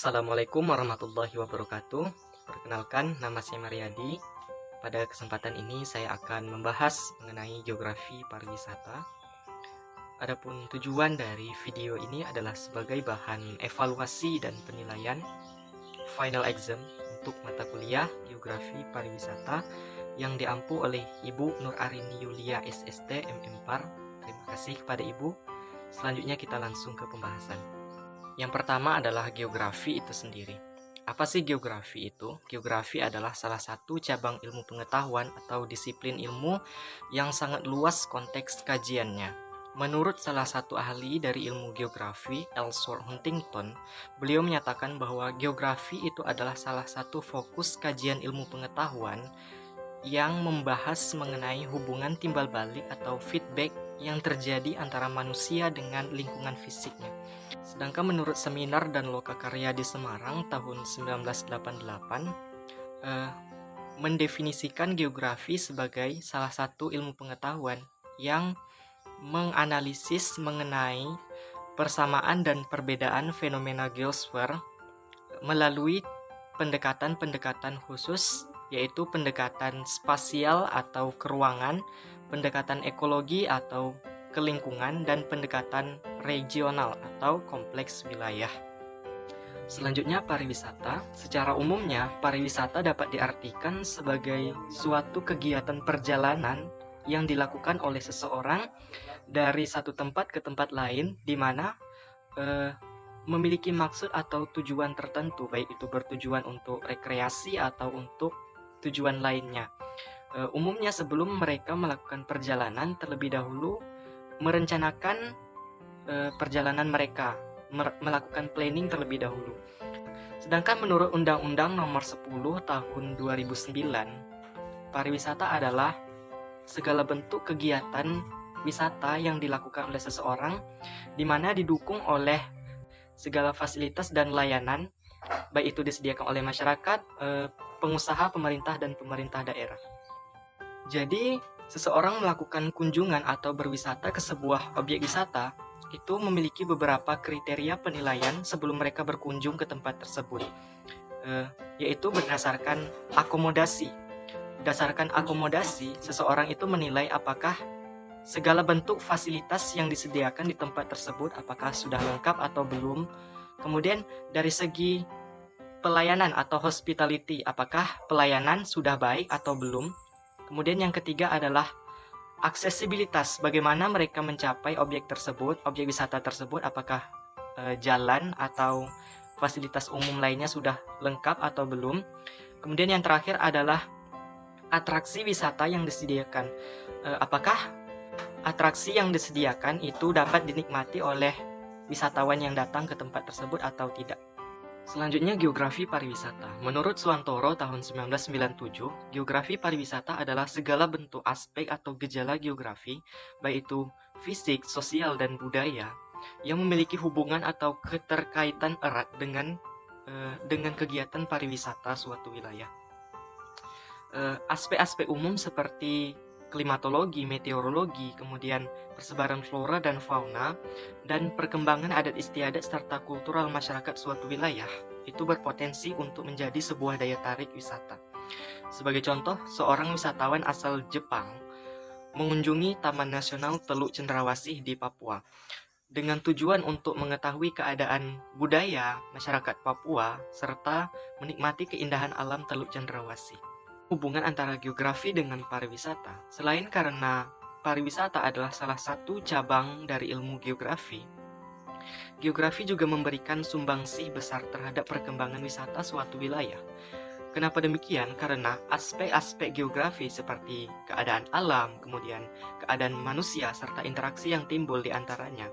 Assalamualaikum warahmatullahi wabarakatuh. Perkenalkan, nama saya Mariadi. Pada kesempatan ini saya akan membahas mengenai geografi pariwisata. Adapun tujuan dari video ini adalah sebagai bahan evaluasi dan penilaian final exam untuk mata kuliah geografi pariwisata yang diampu oleh Ibu Nur Arini Yulia SST MM.Par. Terima kasih kepada Ibu. Selanjutnya kita langsung ke pembahasan. Yang pertama adalah geografi itu sendiri. Apa sih geografi itu? Geografi adalah salah satu cabang ilmu pengetahuan atau disiplin ilmu yang sangat luas konteks kajiannya. Menurut salah satu ahli dari ilmu geografi, Ellsworth Huntington, beliau menyatakan bahwa geografi itu adalah salah satu fokus kajian ilmu pengetahuan yang membahas mengenai hubungan timbal balik atau feedback yang terjadi antara manusia dengan lingkungan fisiknya. Sedangkan menurut Seminar dan Lokakarya di Semarang tahun 1988 mendefinisikan geografi sebagai salah satu ilmu pengetahuan yang menganalisis mengenai persamaan dan perbedaan fenomena geosfer melalui pendekatan-pendekatan khusus, yaitu pendekatan spasial atau keruangan, pendekatan ekologi atau kelingkungan, dan pendekatan regional atau kompleks wilayah. Selanjutnya, pariwisata. Secara umumnya, pariwisata dapat diartikan sebagai suatu kegiatan perjalanan yang dilakukan oleh seseorang dari satu tempat ke tempat lain, di mana memiliki maksud atau tujuan tertentu, baik itu bertujuan untuk rekreasi atau untuk tujuan lainnya. Umumnya sebelum mereka melakukan perjalanan, terlebih dahulu merencanakan perjalanan mereka, melakukan planning terlebih dahulu. Sedangkan menurut Undang-Undang Nomor 10 Tahun 2009, pariwisata adalah segala bentuk kegiatan wisata yang dilakukan oleh seseorang, di mana didukung oleh segala fasilitas dan layanan, baik itu disediakan oleh masyarakat, pengusaha, pemerintah, dan pemerintah daerah. Jadi, seseorang melakukan kunjungan atau berwisata ke sebuah objek wisata itu memiliki beberapa kriteria penilaian sebelum mereka berkunjung ke tempat tersebut, yaitu berdasarkan akomodasi. Berdasarkan akomodasi, seseorang itu menilai apakah segala bentuk fasilitas yang disediakan di tempat tersebut apakah sudah lengkap atau belum. Kemudian dari segi pelayanan atau hospitality, apakah pelayanan sudah baik atau belum. Kemudian yang ketiga adalah aksesibilitas, bagaimana mereka mencapai objek tersebut, objek wisata tersebut, apakah jalan atau fasilitas umum lainnya sudah lengkap atau belum. Kemudian yang terakhir adalah atraksi wisata yang disediakan, apakah atraksi yang disediakan itu dapat dinikmati oleh wisatawan yang datang ke tempat tersebut atau tidak. Selanjutnya, geografi pariwisata. Menurut Suwantoro tahun 1997, geografi pariwisata adalah segala bentuk aspek atau gejala geografi, baik itu fisik, sosial, dan budaya, yang memiliki hubungan atau keterkaitan erat dengan kegiatan pariwisata suatu wilayah. Aspek-aspek umum seperti klimatologi, meteorologi, kemudian persebaran flora dan fauna, dan perkembangan adat istiadat serta kultural masyarakat suatu wilayah itu berpotensi untuk menjadi sebuah daya tarik wisata. Sebagai contoh, seorang wisatawan asal Jepang mengunjungi Taman Nasional Teluk Cendrawasih di Papua dengan tujuan untuk mengetahui keadaan budaya masyarakat Papua serta menikmati keindahan alam Teluk Cendrawasih. Hubungan antara geografi dengan pariwisata. Selain karena pariwisata adalah salah satu cabang dari ilmu geografi, geografi juga memberikan sumbangsih besar terhadap perkembangan wisata suatu wilayah. Kenapa demikian? Karena aspek-aspek geografi seperti keadaan alam, kemudian keadaan manusia, serta interaksi yang timbul di antaranya,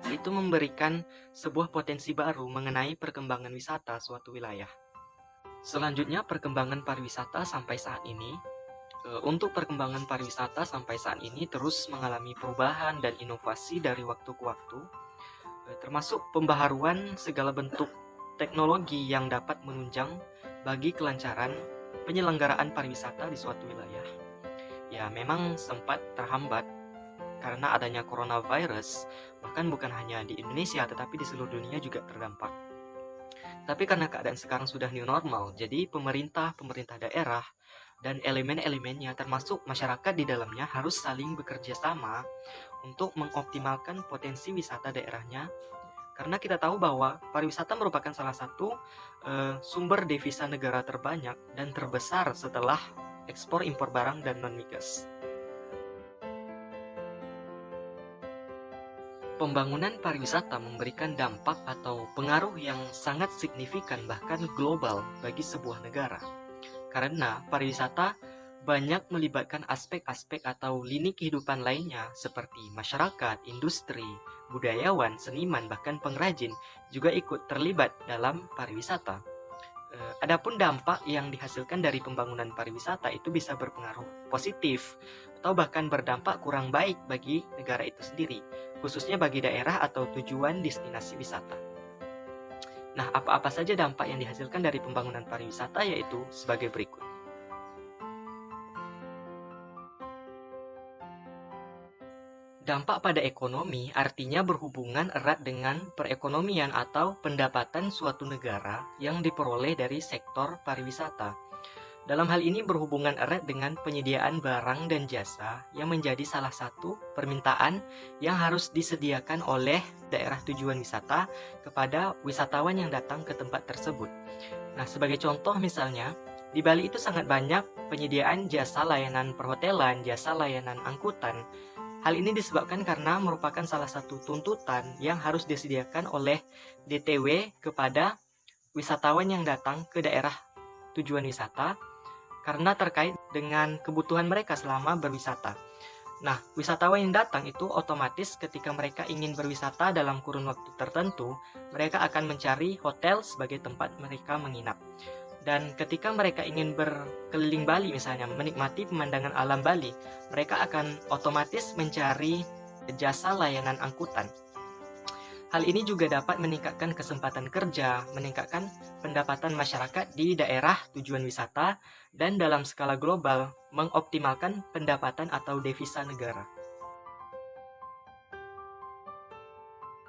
itu memberikan sebuah potensi baru mengenai perkembangan wisata suatu wilayah. Selanjutnya, perkembangan pariwisata sampai saat ini. Untuk perkembangan pariwisata sampai saat ini terus mengalami perubahan dan inovasi dari waktu ke waktu, termasuk pembaharuan segala bentuk teknologi yang dapat menunjang bagi kelancaran penyelenggaraan pariwisata di suatu wilayah. Ya, memang sempat terhambat karena adanya coronavirus, bahkan bukan hanya di Indonesia tetapi di seluruh dunia juga terdampak. Tapi karena keadaan sekarang sudah new normal, jadi pemerintah daerah dan elemen-elemennya termasuk masyarakat di dalamnya harus saling bekerja sama untuk mengoptimalkan potensi wisata daerahnya. Karena kita tahu bahwa pariwisata merupakan salah satu sumber devisa negara terbanyak dan terbesar setelah ekspor impor barang dan non-migas. Pembangunan pariwisata memberikan dampak atau pengaruh yang sangat signifikan bahkan global bagi sebuah negara. Karena pariwisata banyak melibatkan aspek-aspek atau lini kehidupan lainnya seperti masyarakat, industri, budayawan, seniman, bahkan pengrajin juga ikut terlibat dalam pariwisata. Adapun dampak yang dihasilkan dari pembangunan pariwisata itu bisa berpengaruh positif atau bahkan berdampak kurang baik bagi negara itu sendiri, khususnya bagi daerah atau tujuan destinasi wisata. Nah, apa-apa saja dampak yang dihasilkan dari pembangunan pariwisata yaitu sebagai berikut. Dampak pada ekonomi artinya berhubungan erat dengan perekonomian atau pendapatan suatu negara yang diperoleh dari sektor pariwisata. Dalam hal ini berhubungan erat dengan penyediaan barang dan jasa yang menjadi salah satu permintaan yang harus disediakan oleh daerah tujuan wisata kepada wisatawan yang datang ke tempat tersebut. Nah, sebagai contoh misalnya, di Bali itu sangat banyak penyediaan jasa layanan perhotelan, jasa layanan angkutan. Hal ini disebabkan karena merupakan salah satu tuntutan yang harus disediakan oleh DTW kepada wisatawan yang datang ke daerah tujuan wisata karena terkait dengan kebutuhan mereka selama berwisata. Nah, wisatawan yang datang itu otomatis ketika mereka ingin berwisata dalam kurun waktu tertentu, mereka akan mencari hotel sebagai tempat mereka menginap. Dan ketika mereka ingin berkeliling Bali misalnya, menikmati pemandangan alam Bali, mereka akan otomatis mencari jasa layanan angkutan. Hal ini juga dapat meningkatkan kesempatan kerja, meningkatkan pendapatan masyarakat di daerah tujuan wisata, dan dalam skala global mengoptimalkan pendapatan atau devisa negara.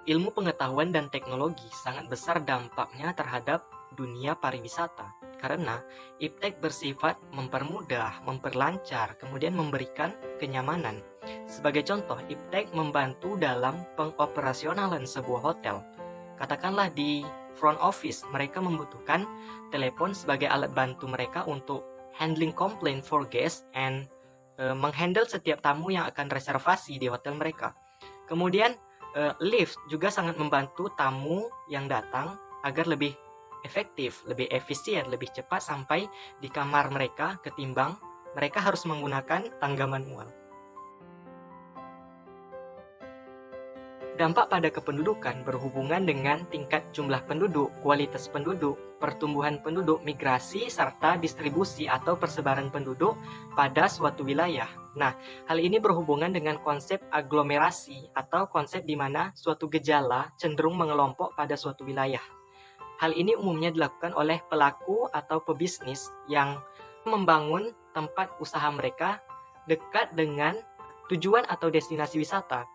Ilmu pengetahuan dan teknologi sangat besar dampaknya terhadap dunia pariwisata, karena iptek bersifat mempermudah, memperlancar, kemudian memberikan kenyamanan. Sebagai contoh, iptek membantu dalam pengoperasionalan sebuah hotel. Katakanlah di front office, mereka membutuhkan telepon sebagai alat bantu mereka untuk handling complaint for guests and menghandle setiap tamu yang akan reservasi di hotel mereka. Kemudian lift juga sangat membantu tamu yang datang agar lebih efektif, lebih efisien, lebih cepat sampai di kamar mereka ketimbang mereka harus menggunakan tangga manual. Dampak pada kependudukan berhubungan dengan tingkat jumlah penduduk, kualitas penduduk, pertumbuhan penduduk, migrasi, serta distribusi atau persebaran penduduk pada suatu wilayah. Nah, hal ini berhubungan dengan konsep aglomerasi atau konsep di mana suatu gejala cenderung mengelompok pada suatu wilayah. Hal ini umumnya dilakukan oleh pelaku atau pebisnis yang membangun tempat usaha mereka dekat dengan tujuan atau destinasi wisata.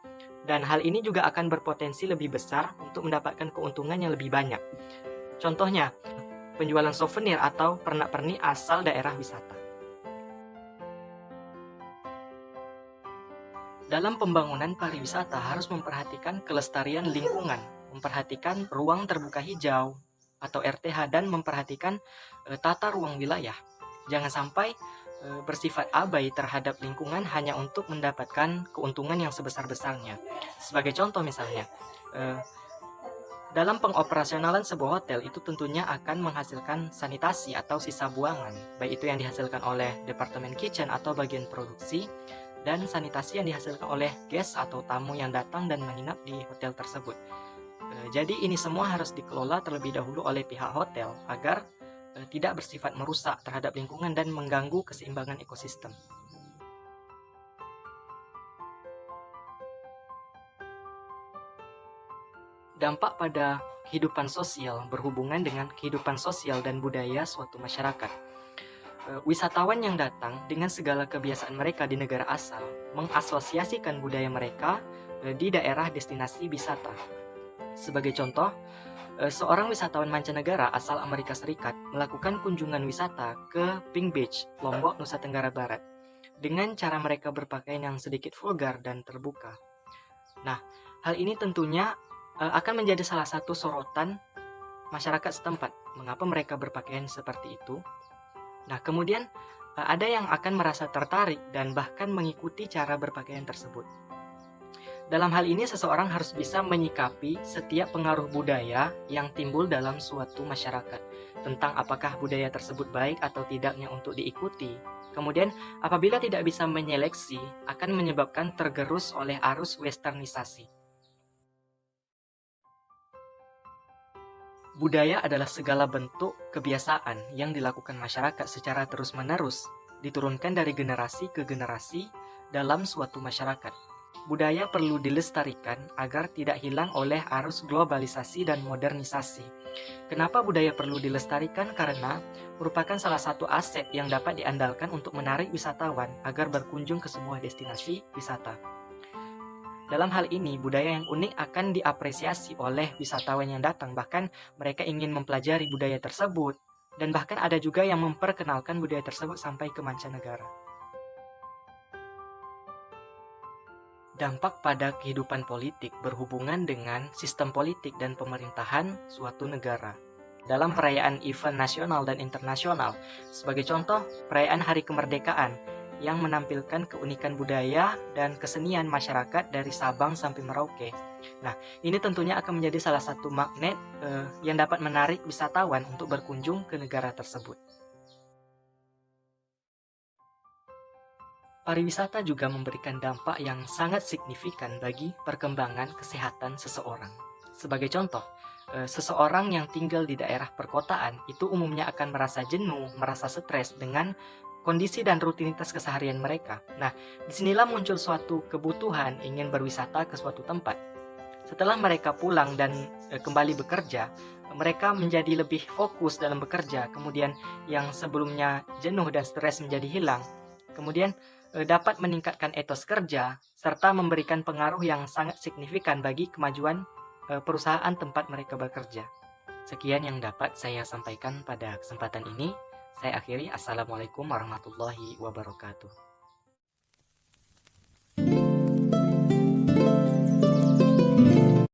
Dan hal ini juga akan berpotensi lebih besar untuk mendapatkan keuntungan yang lebih banyak. Contohnya, penjualan souvenir atau pernak-pernik asal daerah wisata. Dalam pembangunan pariwisata harus memperhatikan kelestarian lingkungan, memperhatikan ruang terbuka hijau atau RTH, dan memperhatikan tata ruang wilayah. Jangan sampai bersifat abai terhadap lingkungan hanya untuk mendapatkan keuntungan yang sebesar-besarnya. Sebagai contoh misalnya, dalam pengoperasionalan sebuah hotel itu tentunya akan menghasilkan sanitasi atau sisa buangan, baik itu yang dihasilkan oleh departemen kitchen atau bagian produksi, dan sanitasi yang dihasilkan oleh guest atau tamu yang datang dan menginap di hotel tersebut. Jadi ini semua harus dikelola terlebih dahulu oleh pihak hotel agar tidak bersifat merusak terhadap lingkungan dan mengganggu keseimbangan ekosistem. Dampak pada kehidupan sosial berhubungan dengan kehidupan sosial dan budaya suatu masyarakat. Wisatawan yang datang dengan segala kebiasaan mereka di negara asal mengasosiasikan budaya mereka di daerah destinasi wisata. Sebagai contoh, seorang wisatawan mancanegara asal Amerika Serikat melakukan kunjungan wisata ke Pink Beach, Lombok, Nusa Tenggara Barat, dengan cara mereka berpakaian yang sedikit vulgar dan terbuka. Nah, hal ini tentunya akan menjadi salah satu sorotan masyarakat setempat. Mengapa mereka berpakaian seperti itu? Nah, kemudian ada yang akan merasa tertarik dan bahkan mengikuti cara berpakaian tersebut. Dalam hal ini, seseorang harus bisa menyikapi setiap pengaruh budaya yang timbul dalam suatu masyarakat, tentang apakah budaya tersebut baik atau tidaknya untuk diikuti. Kemudian, apabila tidak bisa menyeleksi, akan menyebabkan tergerus oleh arus westernisasi. Budaya adalah segala bentuk kebiasaan yang dilakukan masyarakat secara terus-menerus, diturunkan dari generasi ke generasi dalam suatu masyarakat. Budaya perlu dilestarikan agar tidak hilang oleh arus globalisasi dan modernisasi. Kenapa budaya perlu dilestarikan? Karena merupakan salah satu aset yang dapat diandalkan untuk menarik wisatawan agar berkunjung ke sebuah destinasi wisata. Dalam hal ini, budaya yang unik akan diapresiasi oleh wisatawan yang datang, bahkan mereka ingin mempelajari budaya tersebut, dan bahkan ada juga yang memperkenalkan budaya tersebut sampai ke mancanegara. Dampak pada kehidupan politik berhubungan dengan sistem politik dan pemerintahan suatu negara. Dalam perayaan event nasional dan internasional, sebagai contoh, perayaan Hari Kemerdekaan yang menampilkan keunikan budaya dan kesenian masyarakat dari Sabang sampai Merauke. Nah, ini tentunya akan menjadi salah satu magnet yang dapat menarik wisatawan untuk berkunjung ke negara tersebut. Pariwisata juga memberikan dampak yang sangat signifikan bagi perkembangan kesehatan seseorang. Sebagai contoh, seseorang yang tinggal di daerah perkotaan itu umumnya akan merasa jenuh, merasa stres dengan kondisi dan rutinitas keseharian mereka. Nah, disinilah muncul suatu kebutuhan ingin berwisata ke suatu tempat. Setelah mereka pulang dan kembali bekerja, mereka menjadi lebih fokus dalam bekerja. Kemudian yang sebelumnya jenuh dan stres menjadi hilang. Kemudian dapat meningkatkan etos kerja, serta memberikan pengaruh yang sangat signifikan bagi kemajuan perusahaan tempat mereka bekerja. Sekian yang dapat saya sampaikan pada kesempatan ini. Saya akhiri. Assalamualaikum warahmatullahi wabarakatuh.